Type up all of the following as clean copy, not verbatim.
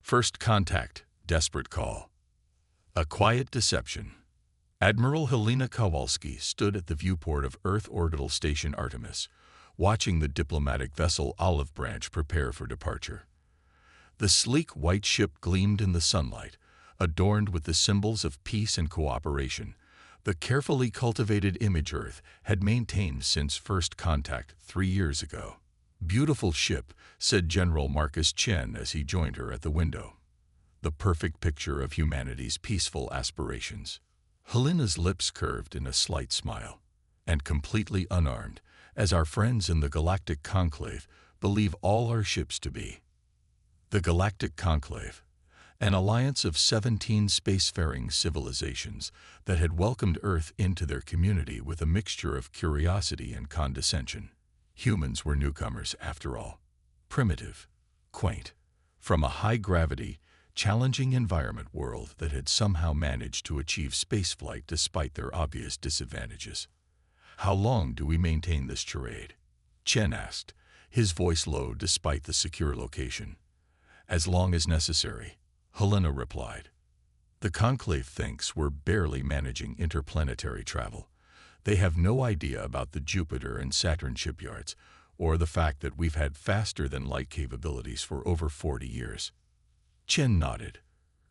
First contact, desperate call. A quiet deception. Admiral Helena Kowalski stood at the viewport of Earth Orbital Station Artemis, watching the diplomatic vessel Olive Branch prepare for departure. The sleek white ship gleamed in the sunlight, adorned with the symbols of peace and cooperation, the carefully cultivated image Earth had maintained since first contact 3 years ago. "Beautiful ship," said General Marcus Chen as he joined her at the window. "The perfect picture of humanity's peaceful aspirations." Helena's lips curved in a slight smile. "And completely unarmed, as our friends in the Galactic Conclave believe all our ships to be." The Galactic Conclave, an alliance of 17 spacefaring civilizations that had welcomed Earth into their community with a mixture of curiosity and condescension. Humans were newcomers, after all. Primitive, quaint, from a high-gravity, challenging environment world that had somehow managed to achieve spaceflight despite their obvious disadvantages. "How long do we maintain this charade?" Chen asked, his voice low despite the secure location. "As long as necessary," Helena replied. "The Conclave thinks we're barely managing interplanetary travel. They have no idea about the Jupiter and Saturn shipyards, or the fact that we've had faster-than-light capabilities for over 40 years. Chen nodded.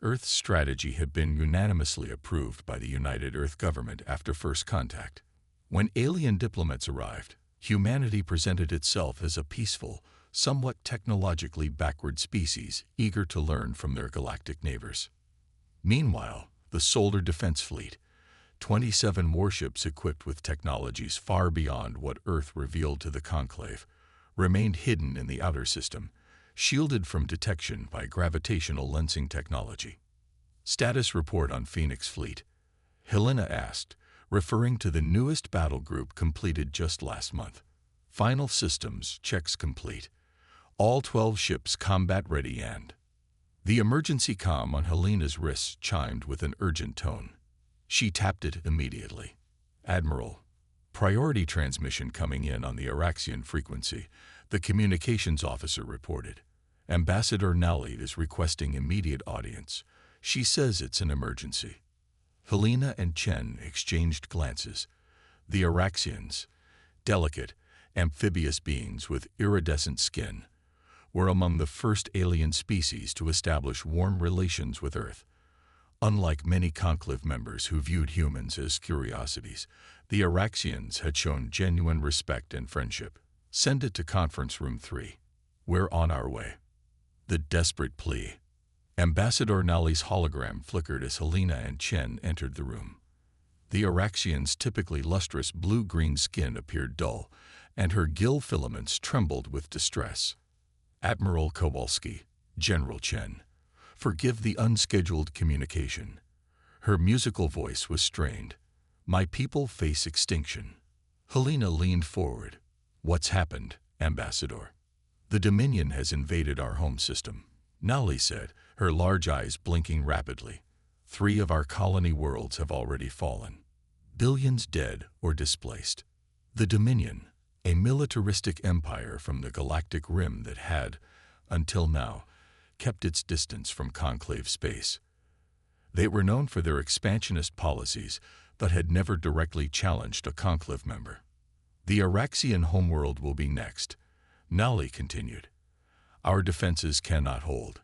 Earth's strategy had been unanimously approved by the United Earth government after first contact. When alien diplomats arrived, humanity presented itself as a peaceful, somewhat technologically backward species eager to learn from their galactic neighbors. Meanwhile, the Solar Defense Fleet, 27 warships equipped with technologies far beyond what Earth revealed to the Conclave, remained hidden in the outer system, shielded from detection by gravitational lensing technology. "Status report on Phoenix Fleet," Helena asked, referring to the newest battle group completed just last month. "Final systems checks complete. All 12 ships combat-ready and..." The emergency comm on Helena's wrist chimed with an urgent tone. She tapped it immediately. "Admiral, priority transmission coming in on the Araxian frequency," the communications officer reported. "Ambassador Nally is requesting immediate audience. She says it's an emergency." Helena and Chen exchanged glances. The Araxians, delicate, amphibious beings with iridescent skin, were among the first alien species to establish warm relations with Earth. Unlike many Conclave members who viewed humans as curiosities, the Araxians had shown genuine respect and friendship. "Send it to Conference Room 3. We're on our way." The desperate plea. Ambassador Nally's hologram flickered as Helena and Chen entered the room. The Araxian's typically lustrous blue-green skin appeared dull, and her gill filaments trembled with distress. "Admiral Kowalski, General Chen, forgive the unscheduled communication." Her musical voice was strained. "My people face extinction." Helena leaned forward. "What's happened, Ambassador?" "The Dominion has invaded our home system," Nally said, her large eyes blinking rapidly. 3 of our colony worlds have already fallen. Billions dead or displaced. The Dominion, a militaristic empire from the galactic rim that had, until now, kept its distance from Conclave space. They were known for their expansionist policies, but had never directly challenged a Conclave member. "The Araxian homeworld will be next," Nally continued. "Our defenses cannot hold.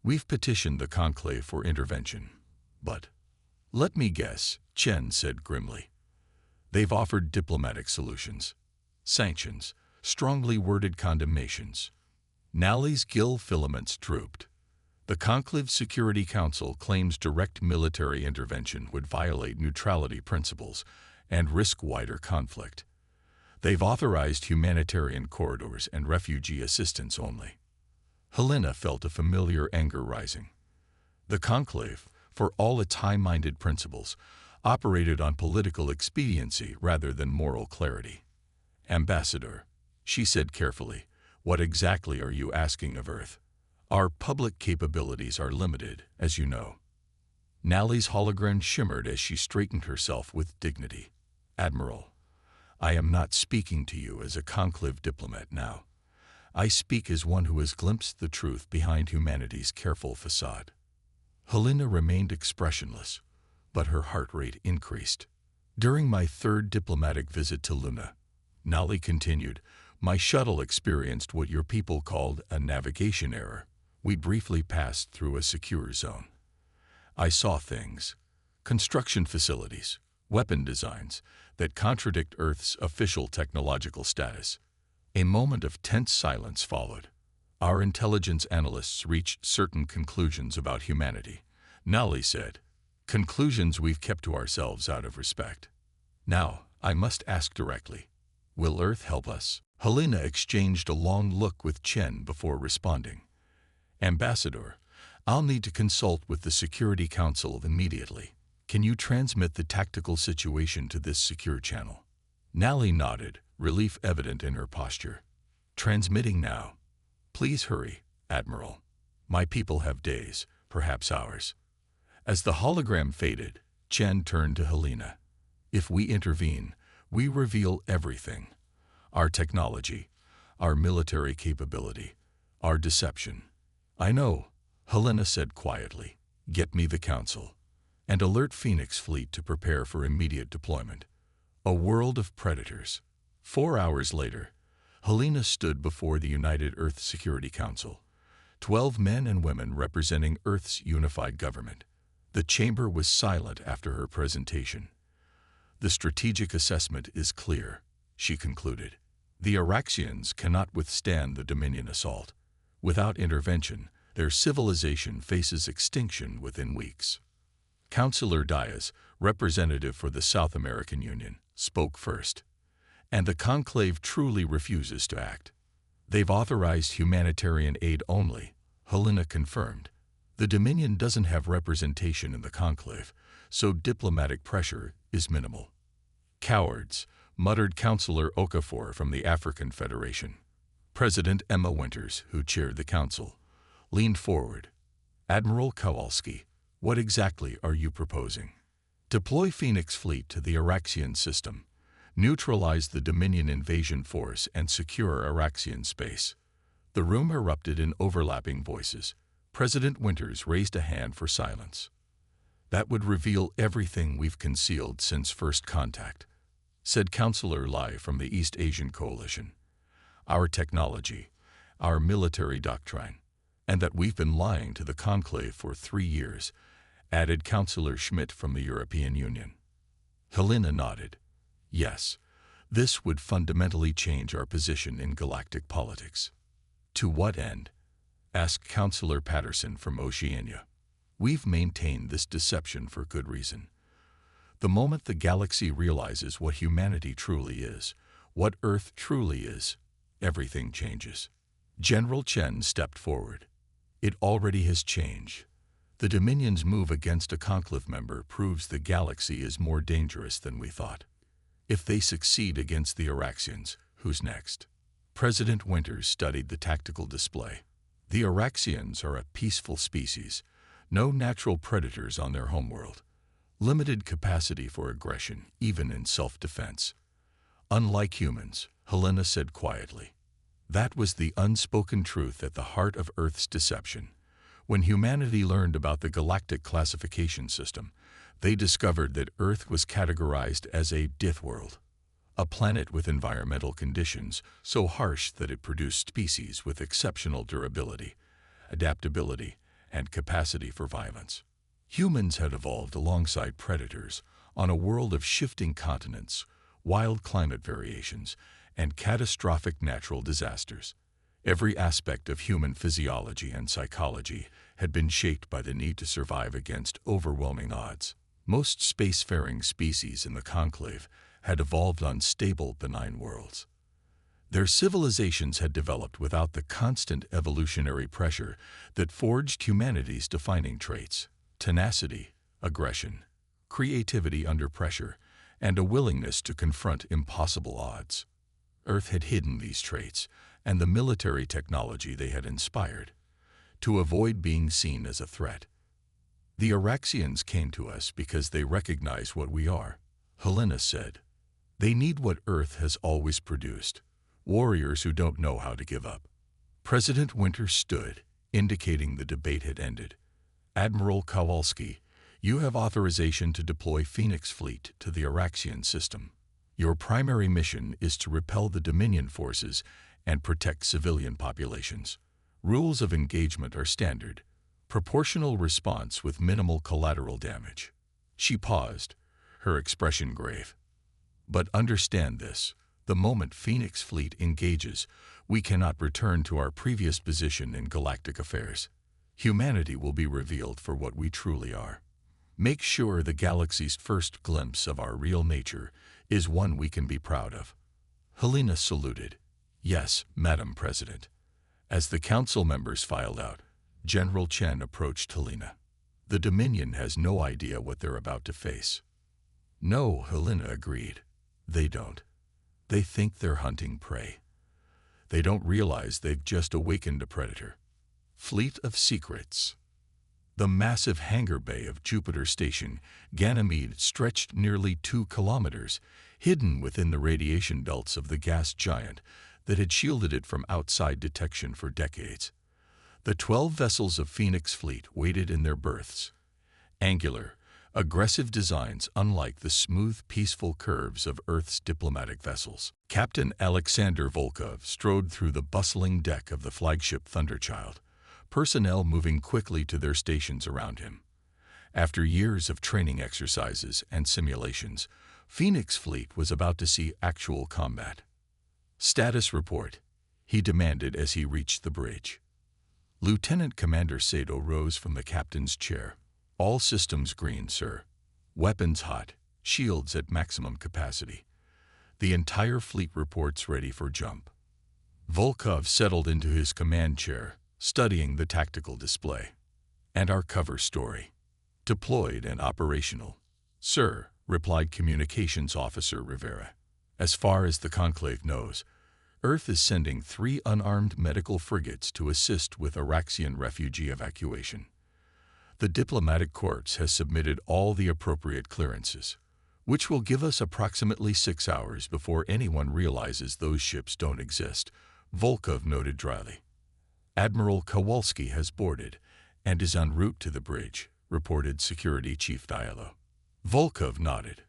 We've petitioned the Conclave for intervention, but..." "Let me guess," Chen said grimly. "They've offered diplomatic solutions. Sanctions, strongly worded condemnations." Nally's gill filaments drooped. "The Conclave Security Council claims direct military intervention would violate neutrality principles and risk wider conflict. They've authorized humanitarian corridors and refugee assistance only." Helena felt a familiar anger rising. The Conclave, for all its high-minded principles, operated on political expediency rather than moral clarity. "Ambassador," she said carefully, "what exactly are you asking of Earth? Our public capabilities are limited, as you know." Nally's hologram shimmered as she straightened herself with dignity. "Admiral, I am not speaking to you as a Conclave diplomat now. I speak as one who has glimpsed the truth behind humanity's careful facade. Helena remained expressionless, but her heart rate increased. During my third diplomatic visit to Luna, Nali continued, my shuttle experienced what your people called a navigation error. We briefly passed through a secure zone. I saw things, construction facilities, weapon designs, that contradict Earth's official technological status. A moment of tense silence followed. Our intelligence analysts reached certain conclusions about humanity, Nali said. Conclusions we've kept to ourselves out of respect. Now, I must ask directly, will Earth help us? Helena exchanged a long look with Chen before responding. Ambassador, I'll need to consult with the Security Council immediately. Can you transmit the tactical situation to this secure channel? Nali nodded, relief evident in her posture. Transmitting now. Please hurry, Admiral. My people have days, perhaps hours. As the hologram faded, Chen turned to Helena. If we intervene, we reveal everything. Our technology, our military capability, our deception. I know, Helena said quietly. Get me the council, and alert Phoenix Fleet to prepare for immediate deployment. A world of predators. 4 hours later, Helena stood before the United Earth Security Council, 12 men and women representing Earth's unified government. The chamber was silent after her presentation. The strategic assessment is clear, she concluded. The Araxians cannot withstand the Dominion assault. Without intervention, their civilization faces extinction within weeks. Councillor Diaz, representative for the South American Union, spoke first. And the conclave truly refuses to act. They've authorized humanitarian aid only, Helena confirmed. The Dominion doesn't have representation in the conclave, so diplomatic pressure is minimal. Cowards, muttered Councillor Okafor from the African Federation. President Emma Winters, who chaired the council, leaned forward. Admiral Kowalski, what exactly are you proposing? Deploy Phoenix Fleet to the Araxian system, neutralize the Dominion invasion force, and secure Araxian space. The room erupted in overlapping voices. President Winters raised a hand for silence. That would reveal everything we've concealed since first contact, said Councillor Lai from the East Asian Coalition. Our technology, our military doctrine, and that we've been lying to the conclave for 3 years, added Councillor Schmidt from the European Union. Helena nodded. Yes, this would fundamentally change our position in galactic politics. To what end? Asked Councillor Patterson from Oceania. We've maintained this deception for good reason. The moment the galaxy realizes what humanity truly is, what Earth truly is, everything changes. General Chen stepped forward. It already has changed. The Dominion's move against a conclave member proves the galaxy is more dangerous than we thought. If they succeed against the Araxians, who's next? President Winters studied the tactical display. The Araxians are a peaceful species, no natural predators on their homeworld, limited capacity for aggression, even in self-defense. Unlike humans, Helena said quietly. That was the unspoken truth at the heart of Earth's deception. When humanity learned about the galactic classification system, they discovered that Earth was categorized as a Dith world, a planet with environmental conditions so harsh that it produced species with exceptional durability, adaptability, and capacity for violence. Humans had evolved alongside predators on a world of shifting continents, wild climate variations, and catastrophic natural disasters. Every aspect of human physiology and psychology had been shaped by the need to survive against overwhelming odds. Most spacefaring species in the conclave had evolved on stable, benign worlds. Their civilizations had developed without the constant evolutionary pressure that forged humanity's defining traits: tenacity, aggression, creativity under pressure, and a willingness to confront impossible odds. Earth had hidden these traits and the military technology they had inspired to avoid being seen as a threat. The Araxians came to us because they recognize what we are, Helena said. They need what Earth has always produced, warriors who don't know how to give up. President Winter stood, indicating the debate had ended. Admiral Kowalski, you have authorization to deploy Phoenix Fleet to the Araxian system. Your primary mission is to repel the Dominion forces and protect civilian populations. Rules of engagement are standard. Proportional response with minimal collateral damage. She paused, her expression grave. But understand this, the moment Phoenix Fleet engages, we cannot return to our previous position in galactic affairs. Humanity will be revealed for what we truly are. Make sure the galaxy's first glimpse of our real nature is one we can be proud of. Helena saluted. Yes, Madam President. As the council members filed out, General Chen approached Helena. The Dominion has no idea what they're about to face. No, Helena agreed. They don't. They think they're hunting prey. They don't realize they've just awakened a predator. Fleet of Secrets. The massive hangar bay of Jupiter Station, Ganymede, stretched nearly 2 kilometers, hidden within the radiation belts of the gas giant that had shielded it from outside detection for decades. The 12 vessels of Phoenix Fleet waited in their berths. Angular, aggressive designs unlike the smooth, peaceful curves of Earth's diplomatic vessels. Captain Alexander Volkov strode through the bustling deck of the flagship Thunderchild, personnel moving quickly to their stations around him. After years of training exercises and simulations, Phoenix Fleet was about to see actual combat. Status report, he demanded as he reached the bridge. Lieutenant Commander Sato rose from the captain's chair. All systems green, sir. Weapons hot, shields at maximum capacity. The entire fleet reports ready for jump. Volkov settled into his command chair, studying the tactical display. And our cover story. Deployed and operational. Sir, replied Communications Officer Rivera. As far as the Conclave knows, Earth is sending 3 unarmed medical frigates to assist with Araxian refugee evacuation. The diplomatic corps has submitted all the appropriate clearances, which will give us approximately 6 hours before anyone realizes those ships don't exist, Volkov noted dryly. Admiral Kowalski has boarded and is en route to the bridge, reported Security Chief Diallo. Volkov nodded.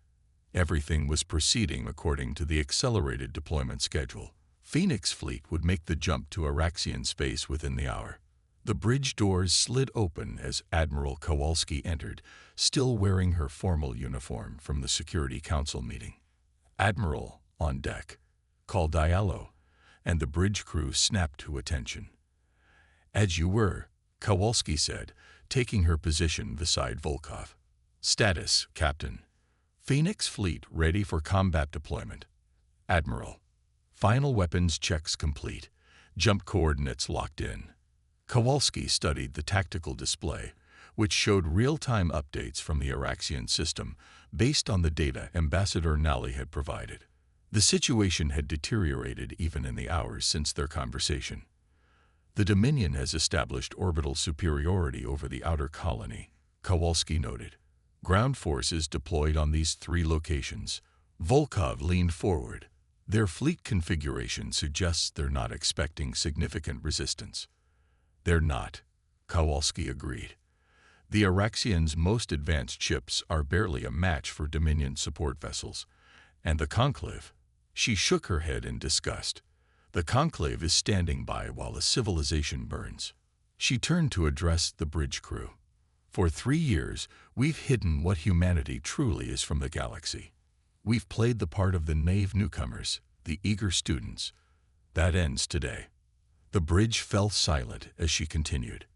Everything was proceeding according to the accelerated deployment schedule. Phoenix Fleet would make the jump to Araxian space within the hour. The bridge doors slid open as Admiral Kowalski entered, still wearing her formal uniform from the Security Council meeting. Admiral, on deck, called Diallo, and the bridge crew snapped to attention. As you were, Kowalski said, taking her position beside Volkov. Status, Captain. Phoenix Fleet ready for combat deployment. Admiral. Final weapons checks complete. Jump coordinates locked in. Kowalski studied the tactical display, which showed real-time updates from the Araxian system based on the data Ambassador Nally had provided. The situation had deteriorated even in the hours since their conversation. The Dominion has established orbital superiority over the outer colony, Kowalski noted. Ground forces deployed on these 3 locations. Volkov leaned forward. Their fleet configuration suggests they're not expecting significant resistance. They're not, Kowalski agreed. The Araxians' most advanced ships are barely a match for Dominion support vessels. And the Conclave? She shook her head in disgust. The Conclave is standing by while a civilization burns. She turned to address the bridge crew. For 3 years, we've hidden what humanity truly is from the galaxy. We've played the part of the naive newcomers, the eager students. That ends today. The bridge fell silent as she continued.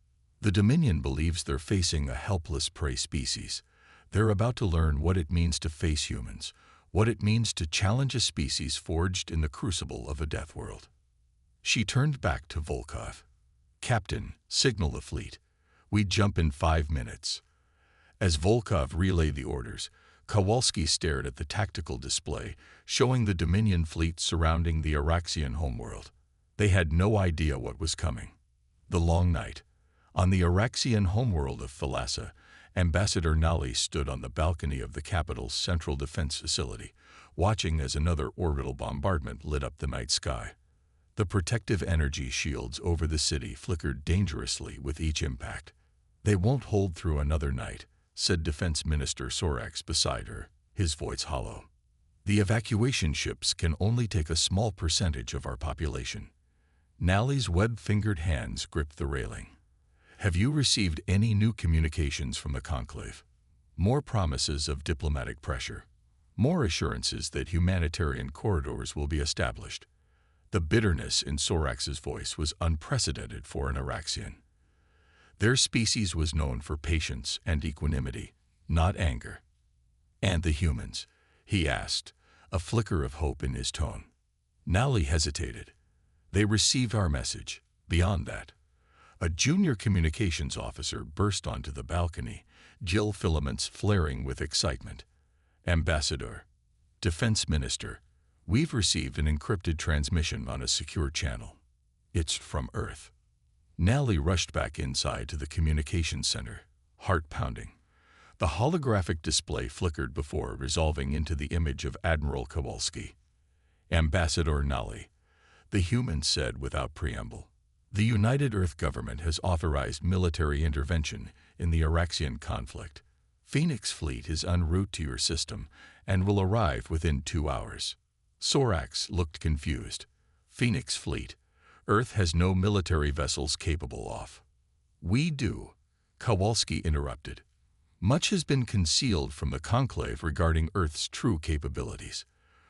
The Dominion believes they're facing a helpless prey species. They're about to learn what it means to face humans, what it means to challenge a species forged in the crucible of a death world. She turned back to Volkov. Captain, signal the fleet. We jump in 5 minutes. As Volkov relayed the orders, Kowalski stared at the tactical display, showing the Dominion fleet surrounding the Araxian homeworld. They had no idea what was coming. The long night. On the Araxian homeworld of Thalassa, Ambassador Nally stood on the balcony of the capital's central defense facility, watching as another orbital bombardment lit up the night sky. The protective energy shields over the city flickered dangerously with each impact. "They won't hold through another night," said Defense Minister Sorax beside her, his voice hollow. "The evacuation ships can only take a small percentage of our population." Nally's web-fingered hands gripped the railing. "Have you received any new communications from the Conclave? More promises of diplomatic pressure? More assurances that humanitarian corridors will be established?" The bitterness in Sorax's voice was unprecedented for an Araxian. Their species was known for patience and equanimity, not anger. "And the humans?" he asked, a flicker of hope in his tone. Nally hesitated. "They received our message. Beyond that." A junior communications officer burst onto the balcony, Jill filaments flaring with excitement. "Ambassador, Defense Minister, we've received an encrypted transmission on a secure channel. It's from Earth." Nally rushed back inside to the communications center, heart pounding. The holographic display flickered before resolving into the image of Admiral Kowalski. "Ambassador Nally," the human said without preamble, "the United Earth government has authorized military intervention in the Araxian conflict. Phoenix Fleet is en route to your system and will arrive within 2 hours." Sorax looked confused. "Phoenix Fleet? Earth has no military vessels capable of." "We do," Kowalski interrupted. "Much has been concealed from the Conclave regarding Earth's true capabilities.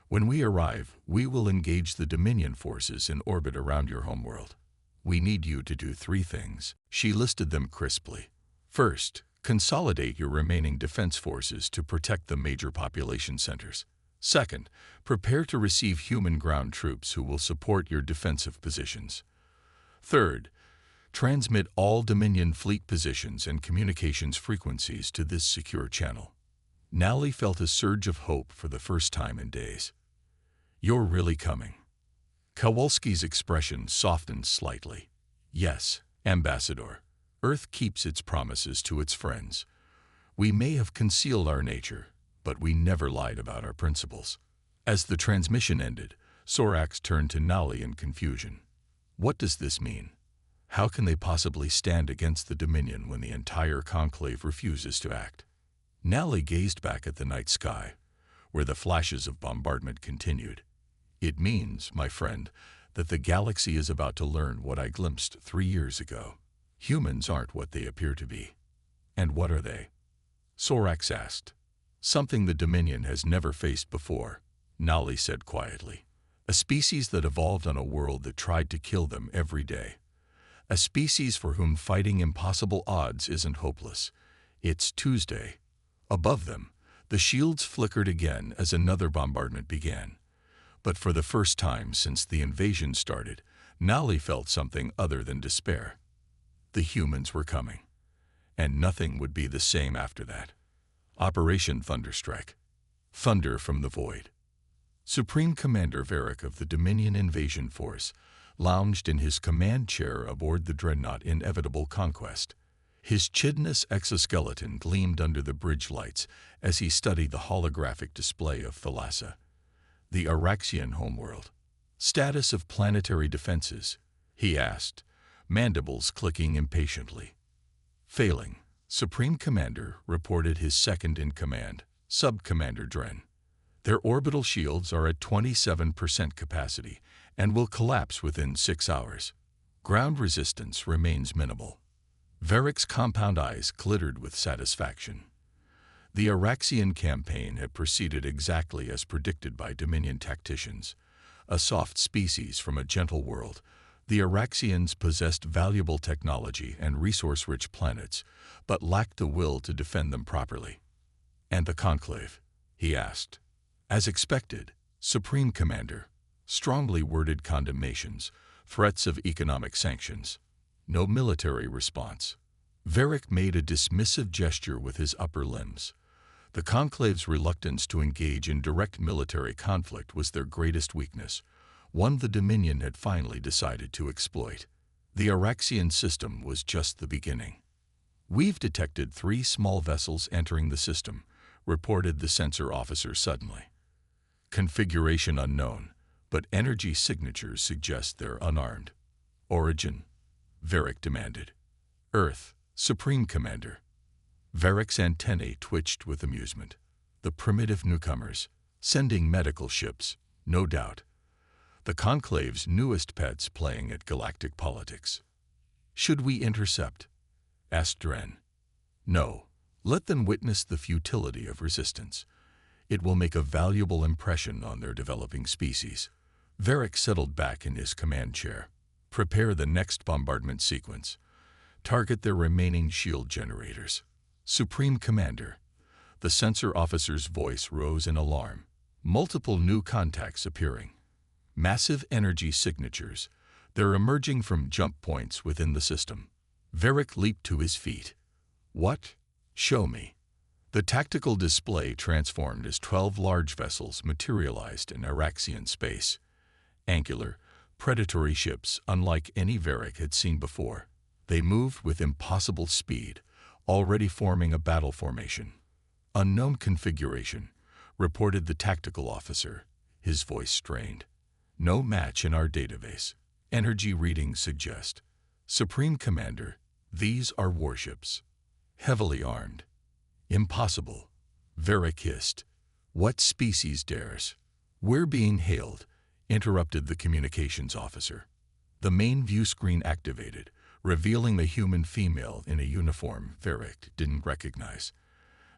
When we arrive, we will engage the Dominion forces in orbit around your homeworld. We need you to do 3 things." She listed them crisply. "First, consolidate your remaining defense forces to protect the major population centers. Second, prepare to receive human ground troops who will support your defensive positions. Third, transmit all Dominion fleet positions and communications frequencies to this secure channel." Nally felt a surge of hope for the first time in days. "You're really coming?" Kowalski's expression softened slightly. "Yes, Ambassador. Earth keeps its promises to its friends. We may have concealed our nature, but we never lied about our principles." As the transmission ended, Sorax turned to Nally in confusion. "What does this mean? How can they possibly stand against the Dominion when the entire Conclave refuses to act?" Nally gazed back at the night sky, where the flashes of bombardment continued. "It means, my friend, that the galaxy is about to learn what I glimpsed 3 years ago. Humans aren't what they appear to be." "And what are they?" Sorax asked. "Something the Dominion has never faced before," Nally said quietly. "A species that evolved on a world that tried to kill them every day. A species for whom fighting impossible odds isn't hopeless. It's Tuesday." Above them, the shields flickered again as another bombardment began. But for the first time since the invasion started, Nally felt something other than despair. The humans were coming, and nothing would be the same after that. Operation Thunderstrike. Thunder from the void. Supreme Commander Varric of the Dominion Invasion Force lounged in his command chair aboard the dreadnought Inevitable Conquest. His chitinous exoskeleton gleamed under the bridge lights as he studied the holographic display of Thalassa, the Araxian homeworld. "Status of planetary defenses?" he asked, mandibles clicking impatiently. "Failing," Supreme Commander reported his second-in-command, Sub-Commander Dren. "Their orbital shields are at 27% capacity and will collapse within 6 hours. Ground resistance remains minimal." Varric's compound eyes glittered with satisfaction. The Araxian campaign had proceeded exactly as predicted by Dominion tacticians. A soft species from a gentle world, the Araxians possessed valuable technology and resource-rich planets, but lacked the will to defend them properly. "And the Conclave?" he asked. "As expected, Supreme Commander. Strongly worded condemnations, threats of economic sanctions. No military response." Varric made a dismissive gesture with his upper limbs. The Conclave's reluctance to engage in direct military conflict was their greatest weakness, one the Dominion had finally decided to exploit. The Araxian system was just the beginning. "We've detected 3 small vessels entering the system," reported the sensor officer suddenly. "Configuration unknown, but energy signatures suggest they're unarmed. Origin? Varric demanded. Earth, Supreme Commander. Varric's antennae twitched with amusement. The primitive newcomers, sending medical ships, no doubt. The Conclave's newest pets playing at galactic politics. Should we intercept? Asked Dren. No, let them witness the futility of resistance. It will make a valuable impression on their developing species. Varric settled back in his command chair. Prepare the next bombardment sequence. Target their remaining shield generators. Supreme Commander. The sensor officer's voice rose in alarm. Multiple new contacts appearing. Massive energy signatures. They're emerging from jump points within the system. Varric leaped to his feet. What? Show me. The tactical display transformed as 12 large vessels materialized in Araxian space. Angular, predatory ships unlike any Varric had seen before. They moved with impossible speed, already forming a battle formation. Unknown configuration, reported the tactical officer, his voice strained. No match in our database. Energy readings suggest. Supreme Commander, these are warships. Heavily armed. Impossible. Varric hissed. What species dares? We're being hailed, interrupted the communications officer. The main view screen activated, revealing the human female in a uniform Varric didn't recognize.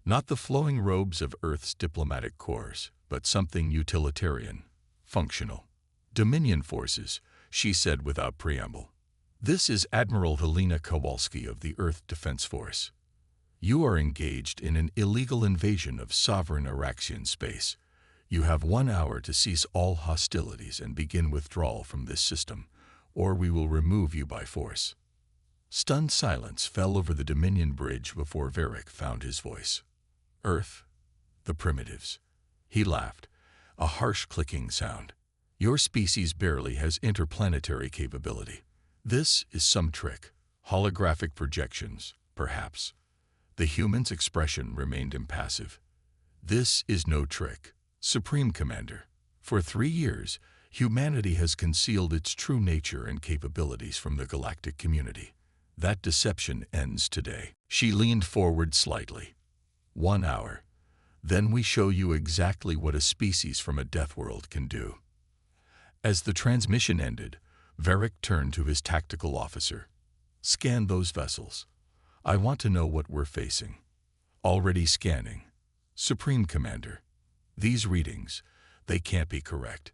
Not the flowing robes of Earth's diplomatic corps, but something utilitarian, functional. Dominion forces, she said without preamble. This is Admiral Helena Kowalski of the Earth Defense Force. You are engaged in an illegal invasion of sovereign Araxian space. You have 1 hour to cease all hostilities and begin withdrawal from this system, or we will remove you by force. Stunned silence fell over the Dominion bridge before Varric found his voice. Earth? The primitives. He laughed, a harsh clicking sound. Your species barely has interplanetary capability. This is some trick. Holographic projections, perhaps. The human's expression remained impassive. This is no trick, Supreme Commander. For 3 years, humanity has concealed its true nature and capabilities from the galactic community. That deception ends today. She leaned forward slightly. 1 hour. Then we show you exactly what a species from a death world can do. As the transmission ended, Varric turned to his tactical officer. Scan those vessels. I want to know what we're facing. Already scanning. Supreme Commander. These readings, they can't be correct.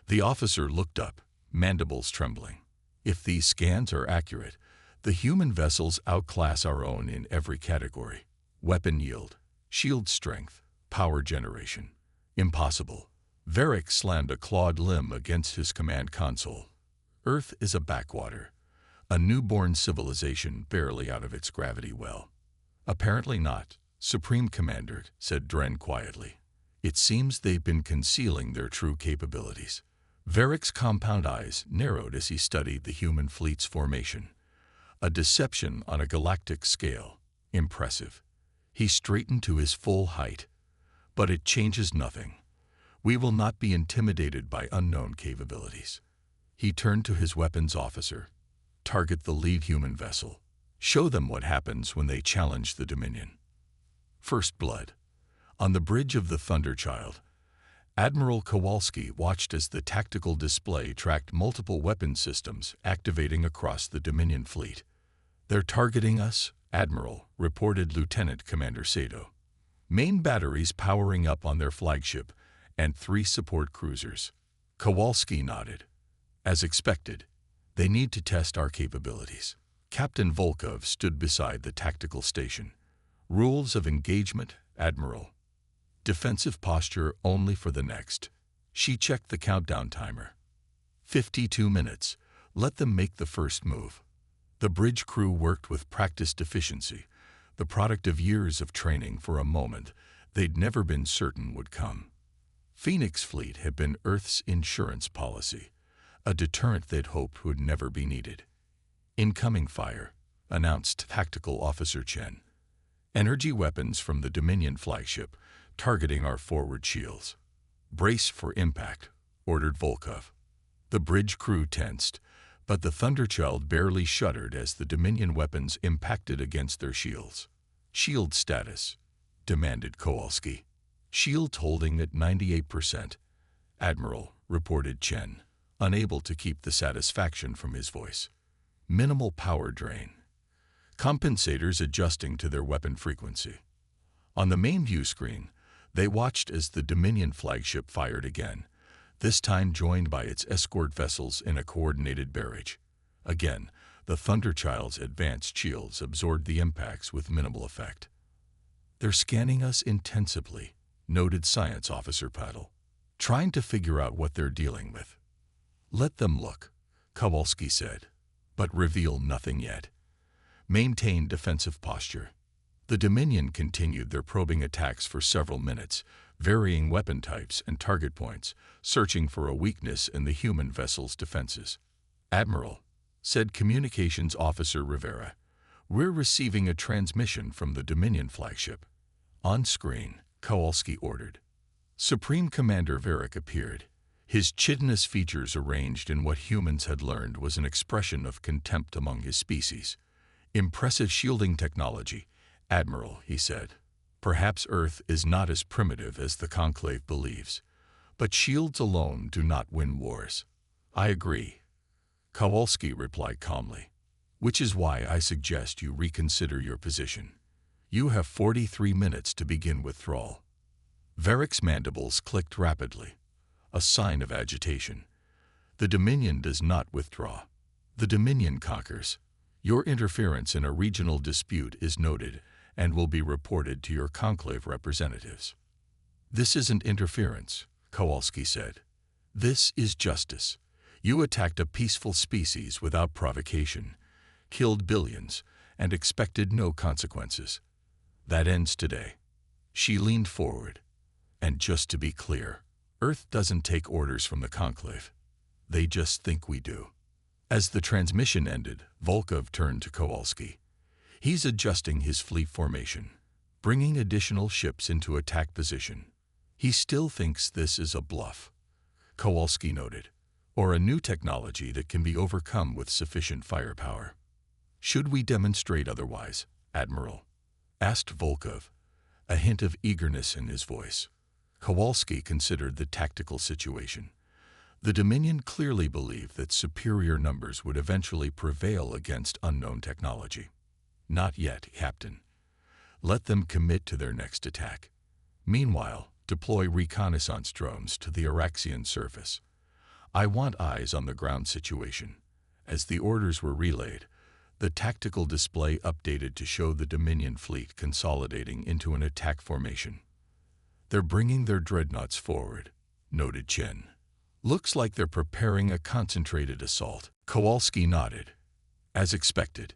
The officer looked up, mandibles trembling. If these scans are accurate, the human vessels outclass our own in every category. Weapon yield, shield strength, power generation. Impossible. Varric slammed a clawed limb against his command console. Earth is a backwater. A newborn civilization barely out of its gravity well. Apparently not, Supreme Commander, said Dren quietly. It seems they've been concealing their true capabilities. Varric's compound eyes narrowed as he studied the human fleet's formation. A deception on a galactic scale. Impressive. He straightened to his full height. But it changes nothing. We will not be intimidated by unknown capabilities. He turned to his weapons officer. Target the lead human vessel. Show them what happens when they challenge the Dominion. First blood. On the bridge of the Thunderchild, Admiral Kowalski watched as the tactical display tracked multiple weapon systems activating across the Dominion fleet. They're targeting us, Admiral, reported Lieutenant Commander Sato. Main batteries powering up on their flagship and 3 support cruisers. Kowalski nodded. As expected, they need to test our capabilities. Captain Volkov stood beside the tactical station. Rules of engagement, Admiral. Defensive posture only for the next. She checked the countdown timer. 52 minutes. Let them make the first move. The bridge crew worked with practiced efficiency, the product of years of training for a moment they'd never been certain would come. Phoenix Fleet had been Earth's insurance policy, a deterrent they'd hoped would never be needed. Incoming fire, announced Tactical Officer Chen. Energy weapons from the Dominion flagship, targeting our forward shields. Brace for impact. ordered Volkov. The bridge crew tensed, but the Thunderchild barely shuddered as the Dominion weapons impacted against their shields. "Shield status," demanded Kowalski. "Shield holding at 98%. Admiral," reported Chen, unable to keep the satisfaction from his voice. "Minimal power drain. Compensators adjusting to their weapon frequency." On the main view screen, they watched as the Dominion flagship fired again, this time joined by its escort vessels in a coordinated barrage. Again, the Thunderchild's advanced shields absorbed the impacts with minimal effect. "They're scanning us intensively," noted Science Officer Paddle, "trying to figure out what they're dealing with." "Let them look," Kowalski said, "but reveal nothing yet. Maintain defensive posture." The Dominion continued their probing attacks for several minutes, varying weapon types and target points, searching for a weakness in the human vessel's defenses. "Admiral," said Communications Officer Rivera, "we're receiving a transmission from the Dominion flagship." On screen, Kowalski ordered. Supreme Commander Varric appeared, his chitinous features arranged in what humans had learned was an expression of contempt among his species. "Impressive shielding technology, Admiral," he said. "Perhaps Earth is not as primitive as the Conclave believes, but shields alone do not win wars." "I agree," Kowalski replied calmly, "which is why I suggest you reconsider your position. You have 43 minutes to begin withdrawal." Varric's mandibles clicked rapidly, a sign of agitation. "The Dominion does not withdraw. The Dominion conquers. Your interference in a regional dispute is noted and will be reported to your Conclave representatives." "This isn't interference," Kowalski said. "This is justice. You attacked a peaceful species without provocation, killed billions, and expected no consequences. That ends today." She leaned forward. "And just to be clear, Earth doesn't take orders from the Conclave. They just think we do." As the transmission ended, Volkov turned to Kowalski. "He's adjusting his fleet formation, bringing additional ships into attack position. He still thinks this is a bluff," Kowalski noted, "or a new technology that can be overcome with sufficient firepower." "Should we demonstrate otherwise, Admiral?" asked Volkov, a hint of eagerness in his voice. Kowalski considered the tactical situation. The Dominion clearly believed that superior numbers would eventually prevail against unknown technology. "Not yet, Captain. Let them commit to their next attack. Meanwhile, deploy reconnaissance drones to the Araxian surface. I want eyes on the ground situation." As the orders were relayed, the tactical display updated to show the Dominion fleet consolidating into an attack formation. "They're bringing their dreadnoughts forward," noted Chen. "Looks like they're preparing a concentrated assault." Kowalski nodded. "As expected.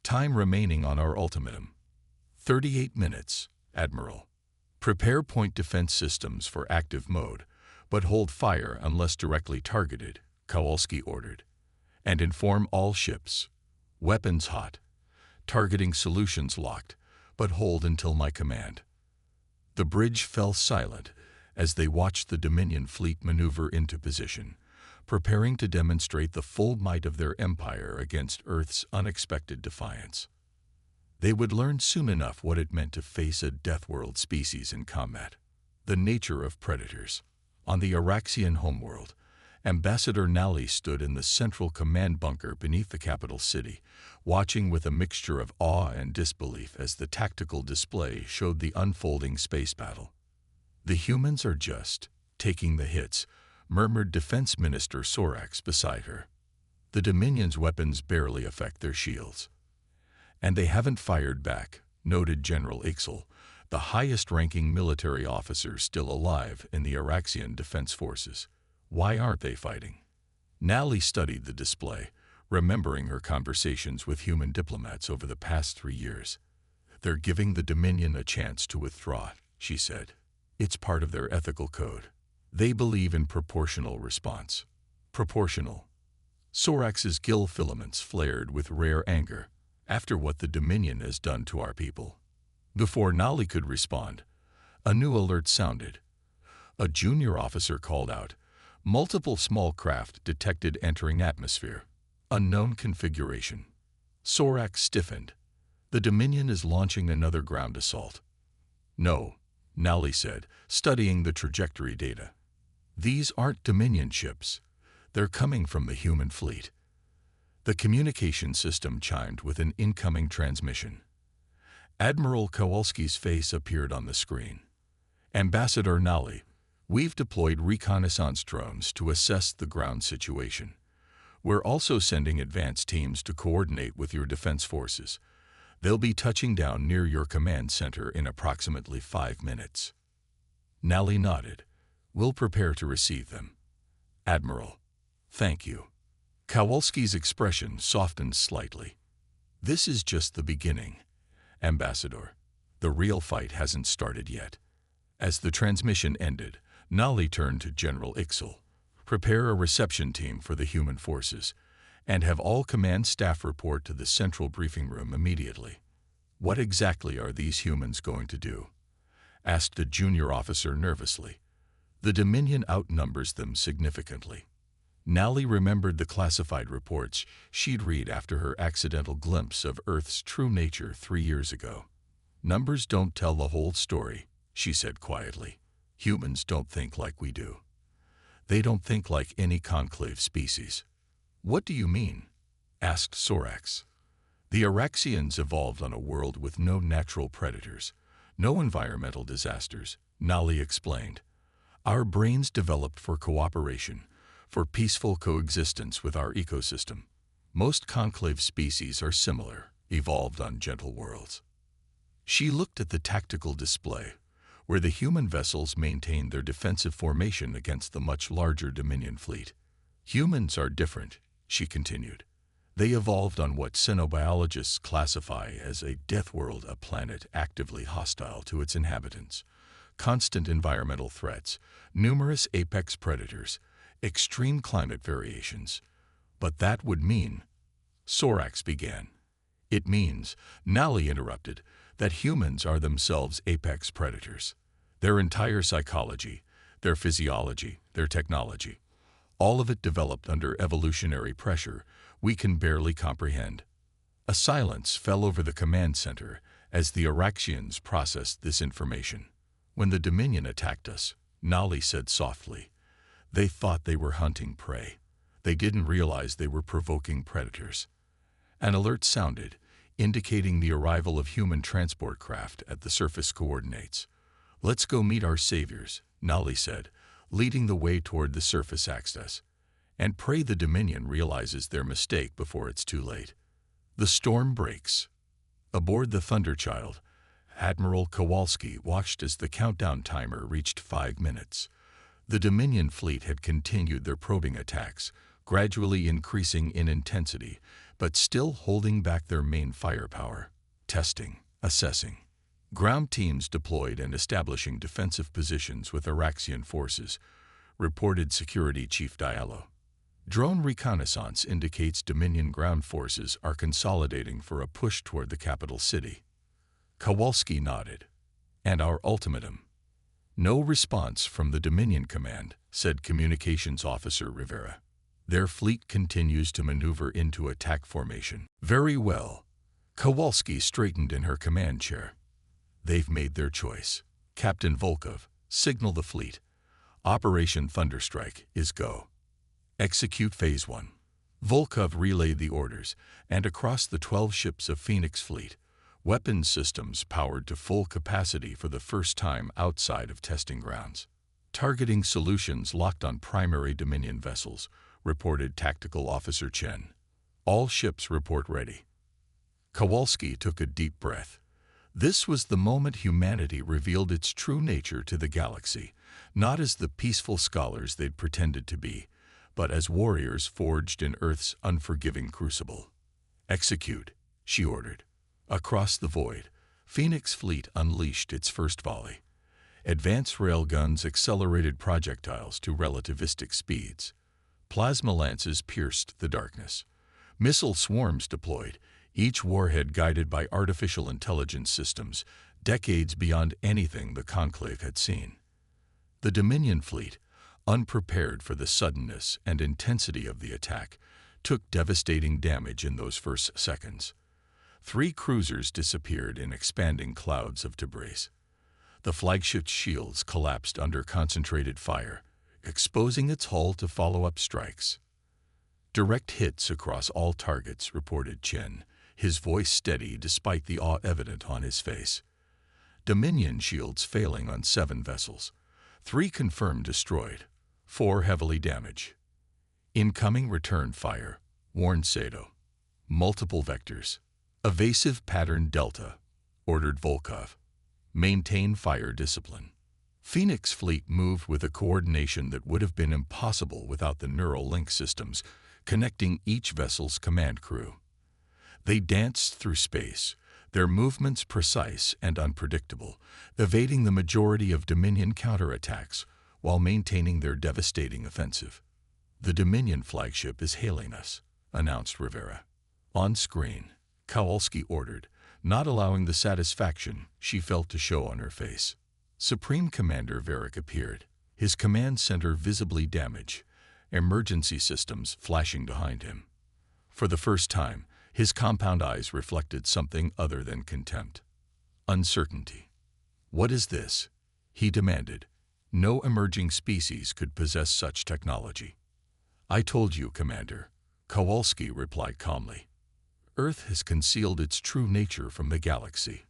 Time remaining on our ultimatum: 38 minutes, Admiral. Prepare point defense systems for active mode, but hold fire unless directly targeted," Kowalski ordered. "And inform all ships. Weapons hot. Targeting solutions locked, but hold until my command." The bridge fell silent as they watched the Dominion fleet maneuver into position, preparing to demonstrate the full might of their empire against Earth's unexpected defiance. They would learn soon enough what it meant to face a Deathworld species in combat. The nature of predators. On the Araxian homeworld, Ambassador Nally stood in the central command bunker beneath the capital city, watching with a mixture of awe and disbelief as the tactical display showed the unfolding space battle. "The humans are just taking the hits," murmured Defense Minister Sorax beside her. "The Dominion's weapons barely affect their shields." "And they haven't fired back," noted General Ixel, the highest-ranking military officer still alive in the Araxian Defense Forces. "Why aren't they fighting?" Nally studied the display, remembering her conversations with human diplomats over the past 3 years. "They're giving the Dominion a chance to withdraw," she said. "It's part of their ethical code. They believe in proportional response." "Proportional?" Sorax's gill filaments flared with rare anger. "After what the Dominion has done to our people." Before Nally could respond, a new alert sounded. A junior officer called out, Multiple small craft detected entering atmosphere. Unknown configuration. Sorax stiffened. The Dominion is launching another ground assault. No, Nally said, studying the trajectory data. These aren't Dominion ships. They're coming from the human fleet. The communication system chimed with an incoming transmission. Admiral Kowalski's face appeared on the screen. Ambassador Nally, we've deployed reconnaissance drones to assess the ground situation. We're also sending advance teams to coordinate with your defense forces. They'll be touching down near your command center in approximately 5 minutes. Nally nodded. We'll prepare to receive them. Admiral, thank you. Kowalski's expression softened slightly. This is just the beginning, Ambassador. The real fight hasn't started yet. As the transmission ended, Nally turned to General Ixel. Prepare a reception team for the human forces, and have all command staff report to the central briefing room immediately. What exactly are these humans going to do? Asked a junior officer nervously. The Dominion outnumbers them significantly. Nally remembered the classified reports she'd read after her accidental glimpse of Earth's true nature 3 years ago. Numbers don't tell the whole story, she said quietly. Humans don't think like we do. They don't think like any conclave species. What do you mean? Asked Sorax. The Araxians evolved on a world with no natural predators, no environmental disasters, Nally explained. Our brains developed for cooperation, for peaceful coexistence with our ecosystem. Most conclave species are similar, evolved on gentle worlds. She looked at the tactical display, where the human vessels maintained their defensive formation against the much larger Dominion fleet. Humans are different, she continued. They evolved on what xenobiologists classify as a death world, a planet actively hostile to its inhabitants. Constant environmental threats, numerous apex predators, extreme climate variations. But that would mean, Sorax began. It means, Nally interrupted, that humans are themselves apex predators. Their entire psychology, their physiology, their technology, all of it developed under evolutionary pressure we can barely comprehend. A silence fell over the command center as the Araxians processed this information. When the Dominion attacked us, Nally said softly, they thought they were hunting prey. They didn't realize they were provoking predators. An alert sounded, indicating the arrival of human transport craft at the surface coordinates. Let's go meet our saviors, Nally said, leading the way toward the surface access. And pray the Dominion realizes their mistake before it's too late. The storm breaks. Aboard the Thunderchild, Admiral Kowalski watched as the countdown timer reached 5 minutes. The Dominion fleet had continued their probing attacks, gradually increasing in intensity, but still holding back their main firepower. Testing, assessing. Ground teams deployed and establishing defensive positions with Araxian forces, reported Security Chief Diallo. Drone reconnaissance indicates Dominion ground forces are consolidating for a push toward the capital city. Kowalski nodded. And our ultimatum? No response from the Dominion command, said Communications Officer Rivera. Their fleet continues to maneuver into attack formation. Very well. Kowalski straightened in her command chair. They've made their choice. Captain Volkov, signal the fleet. Operation Thunderstrike is go. Execute Phase 1. Volkov relayed the orders, and across the 12 ships of Phoenix Fleet, weapons systems powered to full capacity for the first time outside of testing grounds. Targeting solutions locked on primary Dominion vessels, reported Tactical Officer Chen. All ships report ready. Kowalski took a deep breath. This was the moment humanity revealed its true nature to the galaxy, not as the peaceful scholars they'd pretended to be, but as warriors forged in Earth's unforgiving crucible. Execute, she ordered. Across the void, Phoenix Fleet unleashed its first volley. Advanced railguns accelerated projectiles to relativistic speeds. Plasma lances pierced the darkness. Missile swarms deployed, each warhead guided by artificial intelligence systems, decades beyond anything the Conclave had seen. The Dominion fleet, unprepared for the suddenness and intensity of the attack, took devastating damage in those first seconds. 3 cruisers disappeared in expanding clouds of debris. The flagship's shields collapsed under concentrated fire, exposing its hull to follow-up strikes. "Direct hits across all targets," reported Chen, his voice steady despite the awe evident on his face. "Dominion shields failing on 7 vessels. 3 confirmed destroyed, 4 heavily damaged. Incoming return fire," warned Sato. "Multiple vectors. Evasive pattern Delta," ordered Volkov. "Maintain fire discipline." Phoenix Fleet moved with a coordination that would have been impossible without the neural link systems connecting each vessel's command crew. They danced through space, their movements precise and unpredictable, evading the majority of Dominion counterattacks while maintaining their devastating offensive. "The Dominion flagship is hailing us," announced Rivera. On screen, Kowalski ordered, not allowing the satisfaction she felt to show on her face. Supreme Commander Varric appeared, his command center visibly damaged, emergency systems flashing behind him. For the first time, his compound eyes reflected something other than contempt. Uncertainty. "What is this?" he demanded. No emerging species could possess such technology. "I told you, Commander," Kowalski replied calmly. "Earth has concealed its true nature from the galaxy.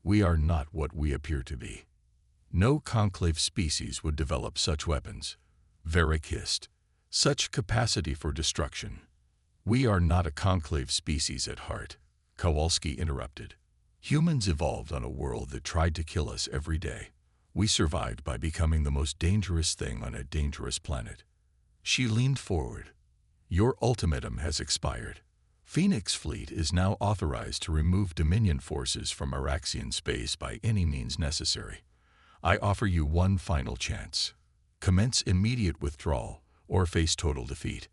We are not what we appear to be. No conclave species would develop such weapons," Varric hissed. "Such capacity for destruction. We are not a conclave species at heart," Kowalski interrupted. "Humans evolved on a world that tried to kill us every day. We survived by becoming the most dangerous thing on a dangerous planet." She leaned forward. "Your ultimatum has expired. Phoenix Fleet is now authorized to remove Dominion forces from Araxian space by any means necessary. I offer you one final chance. Commence immediate withdrawal or face total defeat."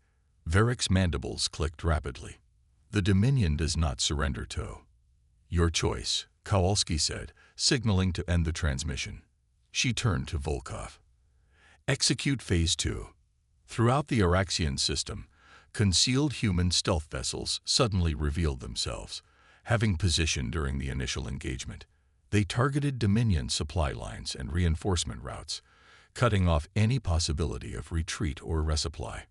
Varric's mandibles clicked rapidly. "The Dominion does not surrender to." "Your choice," Kowalski said, signaling to end the transmission. She turned to Volkov. "Execute Phase 2. Throughout the Araxian system, concealed human stealth vessels suddenly revealed themselves, having position during the initial engagement. They targeted Dominion supply lines and reinforcement routes, cutting off any possibility of retreat or resupply.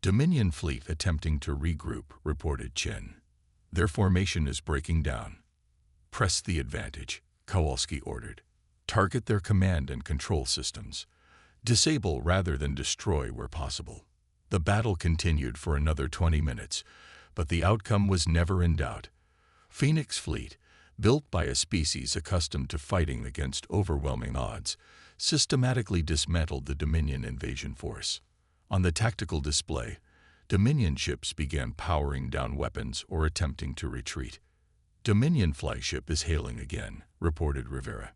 "Dominion fleet attempting to regroup," reported Chen. "Their formation is breaking down." "Press the advantage," Kowalski ordered. "Target their command and control systems. Disable rather than destroy where possible." The battle continued for another 20 minutes, but the outcome was never in doubt. Phoenix Fleet, built by a species accustomed to fighting against overwhelming odds, systematically dismantled the Dominion invasion force. On the tactical display, Dominion ships began powering down weapons or attempting to retreat. "Dominion flagship is hailing again," reported Rivera.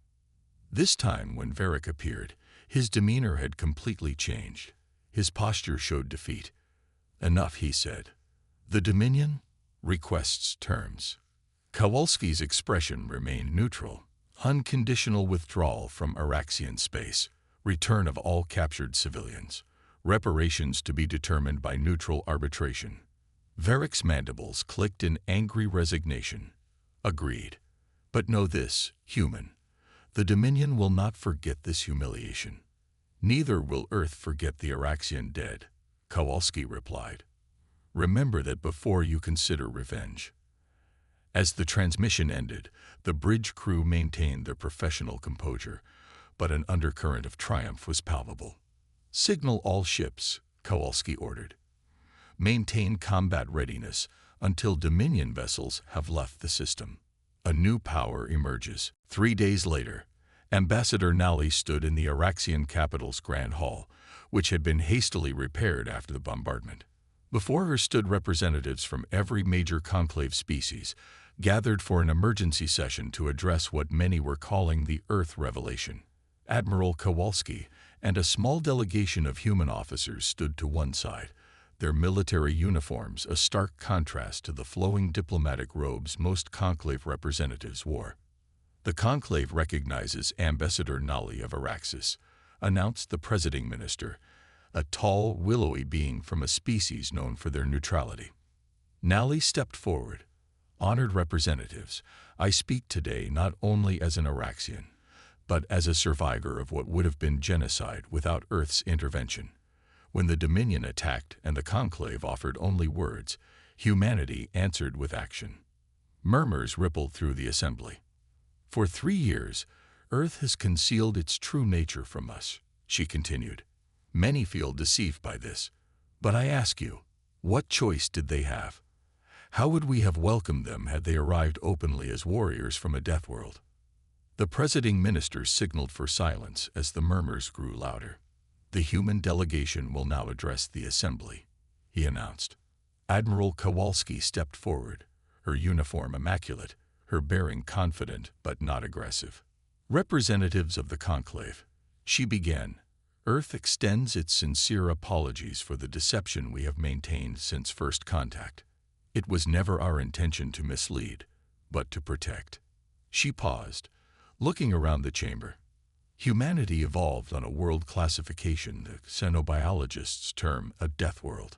This time, when Varric appeared, his demeanor had completely changed. His posture showed defeat. "Enough," he said. "The Dominion requests terms." Kowalski's expression remained neutral. "Unconditional withdrawal from Araxian space, return of all captured civilians, reparations to be determined by neutral arbitration." Varric's mandibles clicked in angry resignation. "Agreed. But know this, human. The Dominion will not forget this humiliation. Neither will Earth forget the Araxian dead," Kowalski replied. "Remember that before you consider revenge." As the transmission ended, the bridge crew maintained their professional composure, but an undercurrent of triumph was palpable. "Signal all ships," Kowalski ordered. "Maintain combat readiness until Dominion vessels have left the system. A new power emerges." 3 days later, Ambassador Nally stood in the Araxian capital's Grand Hall, which had been hastily repaired after the bombardment. Before her stood representatives from every major conclave species, gathered for an emergency session to address what many were calling the Earth Revelation. Admiral Kowalski and a small delegation of human officers stood to one side, their military uniforms a stark contrast to the flowing diplomatic robes most conclave representatives wore. "The conclave recognizes Ambassador Nally of Araxis," announced the presiding minister, a tall, willowy being from a species known for their neutrality. Nally stepped forward. "Honored representatives, I speak today not only as an Araxian, but as a survivor of what would have been genocide without Earth's intervention. When the Dominion attacked and the Conclave offered only words, humanity answered with action." Murmurs rippled through the assembly. "For 3 years, Earth has concealed its true nature from us," she continued. "Many feel deceived by this. But I ask you, what choice did they have? How would we have welcomed them had they arrived openly as warriors from a death world?" The presiding minister signaled for silence as the murmurs grew louder. "The human delegation will now address the assembly," he announced. Admiral Kowalski stepped forward, her uniform immaculate, her bearing confident but not aggressive. "Representatives of the Conclave," she began, "Earth extends its sincere apologies for the deception we have maintained since first contact. It was never our intention to mislead, but to protect." She paused, looking around the chamber. "Humanity evolved on a world classification the xenobiologists term a death world.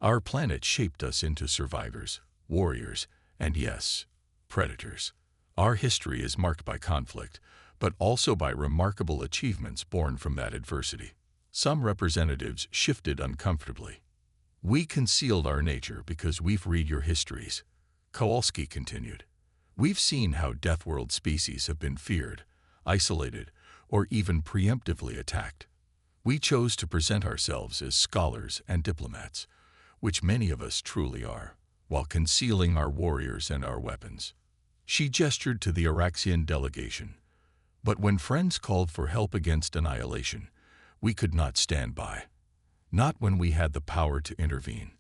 Our planet shaped us into survivors, warriors, and yes, predators. Our history is marked by conflict, but also by remarkable achievements born from that adversity." Some representatives shifted uncomfortably. "We concealed our nature because we've read your histories," Kowalski continued. "We've seen how Death World species have been feared, isolated, or even preemptively attacked. We chose to present ourselves as scholars and diplomats, which many of us truly are, while concealing our warriors and our weapons." She gestured to the Araxian delegation. "But when friends called for help against annihilation, we could not stand by. Not when we had the power to intervene.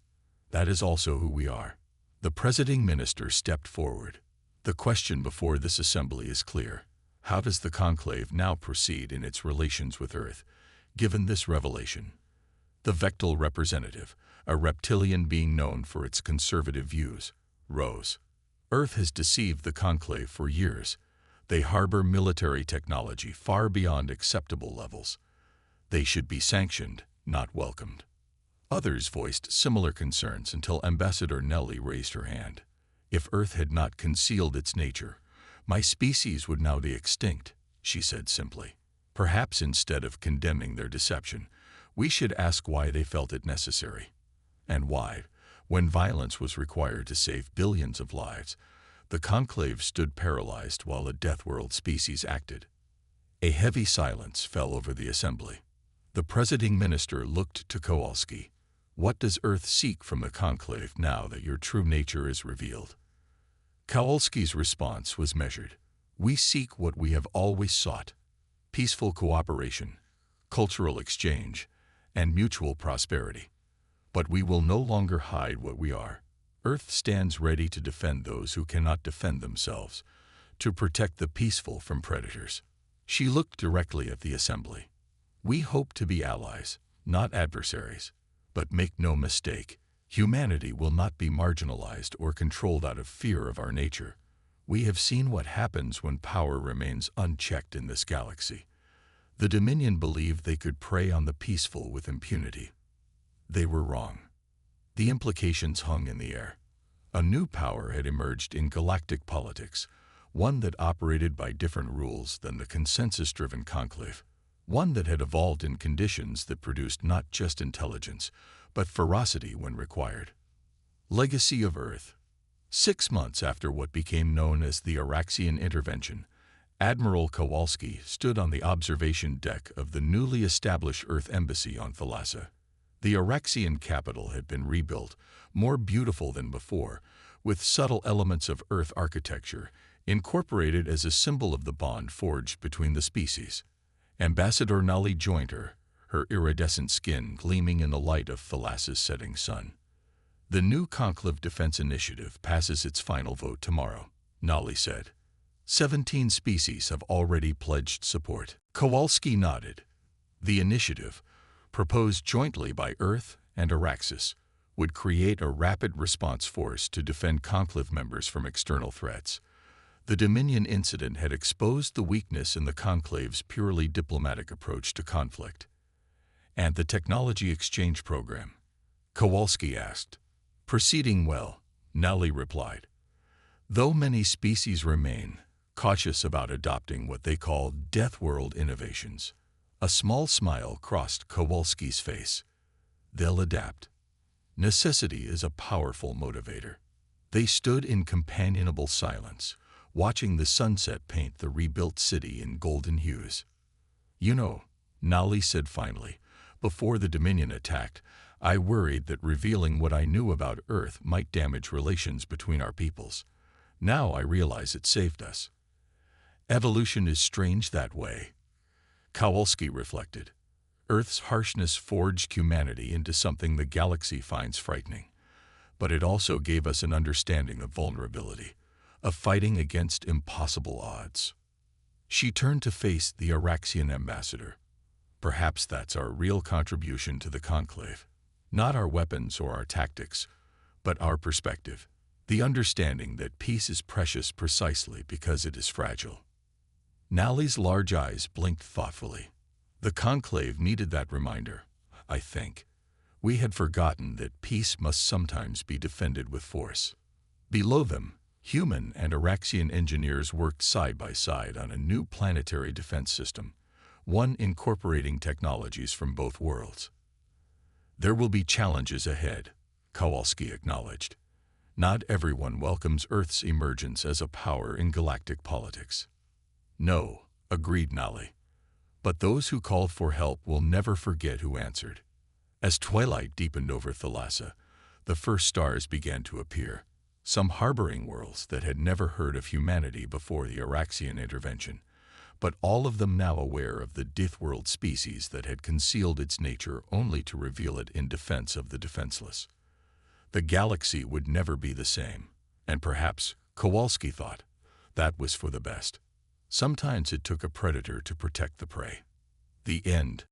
That is also who we are." The presiding minister stepped forward. "The question before this assembly is clear. How does the Conclave now proceed in its relations with Earth, given this revelation?" The Vectal representative, a reptilian being known for its conservative views, rose. "Earth has deceived the Conclave for years. They harbor military technology far beyond acceptable levels. They should be sanctioned, not welcomed." Others voiced similar concerns until Ambassador Nellie raised her hand. "If Earth had not concealed its nature, my species would now be extinct," she said simply. "Perhaps instead of condemning their deception, we should ask why they felt it necessary. And why, when violence was required to save billions of lives, the Conclave stood paralyzed while a Death World species acted." A heavy silence fell over the assembly. The presiding minister looked to Kowalski. "What does Earth seek from the Conclave now that your true nature is revealed?" Kowalski's response was measured. "We seek what we have always sought: peaceful cooperation, cultural exchange, and mutual prosperity. But we will no longer hide what we are. Earth stands ready to defend those who cannot defend themselves, to protect the peaceful from predators." She looked directly at the assembly. "We hope to be allies, not adversaries. But make no mistake, humanity will not be marginalized or controlled out of fear of our nature. We have seen what happens when power remains unchecked in this galaxy. The Dominion believed they could prey on the peaceful with impunity. They were wrong. The implications hung in the air. A new power had emerged in galactic politics, one that operated by different rules than the consensus-driven Conclave, one that had evolved in conditions that produced not just intelligence, but ferocity when required. Legacy of Earth. 6 months after what became known as the Araxian intervention, Admiral Kowalski stood on the observation deck of the newly established Earth Embassy on Thalassa. The Araxian capital had been rebuilt, more beautiful than before, with subtle elements of Earth architecture, incorporated as a symbol of the bond forged between the species. Ambassador Nally joined her iridescent skin gleaming in the light of Thalassa's setting sun. "The new Conclave Defense Initiative passes its final vote tomorrow," Nally said. 17 species have already pledged support. Kowalski nodded. The initiative, proposed jointly by Earth and Araxis, would create a rapid response force to defend Conclave members from external threats. The Dominion incident had exposed the weakness in the Conclave's purely diplomatic approach to conflict. And the technology exchange program? Kowalski asked. Proceeding well, Nally replied. Though many species remain cautious about adopting what they call death world innovations, a small smile crossed Kowalski's face. They'll adapt. Necessity is a powerful motivator. They stood in companionable silence, watching the sunset paint the rebuilt city in golden hues. You know, Nally said finally, before the Dominion attacked, I worried that revealing what I knew about Earth might damage relations between our peoples. Now I realize it saved us. Evolution is strange that way, Kowalski reflected. Earth's harshness forged humanity into something the galaxy finds frightening, but it also gave us an understanding of vulnerability, of fighting against impossible odds. She turned to face the Araxian ambassador. Perhaps that's our real contribution to the conclave. Not our weapons or our tactics, but our perspective. The understanding that peace is precious precisely because it is fragile. Nally's large eyes blinked thoughtfully. The conclave needed that reminder, I think. We had forgotten that peace must sometimes be defended with force. Below them, human and Araxian engineers worked side by side on a new planetary defense system, one incorporating technologies from both worlds. There will be challenges ahead, Kowalski acknowledged. Not everyone welcomes Earth's emergence as a power in galactic politics. No, agreed Nally. But those who called for help will never forget who answered. As twilight deepened over Thalassa, the first stars began to appear, some harboring worlds that had never heard of humanity before the Araxian intervention, but all of them now aware of the Death World species that had concealed its nature only to reveal it in defense of the defenseless. The galaxy would never be the same, and perhaps, Kowalski thought, that was for the best. Sometimes it took a predator to protect the prey. The end.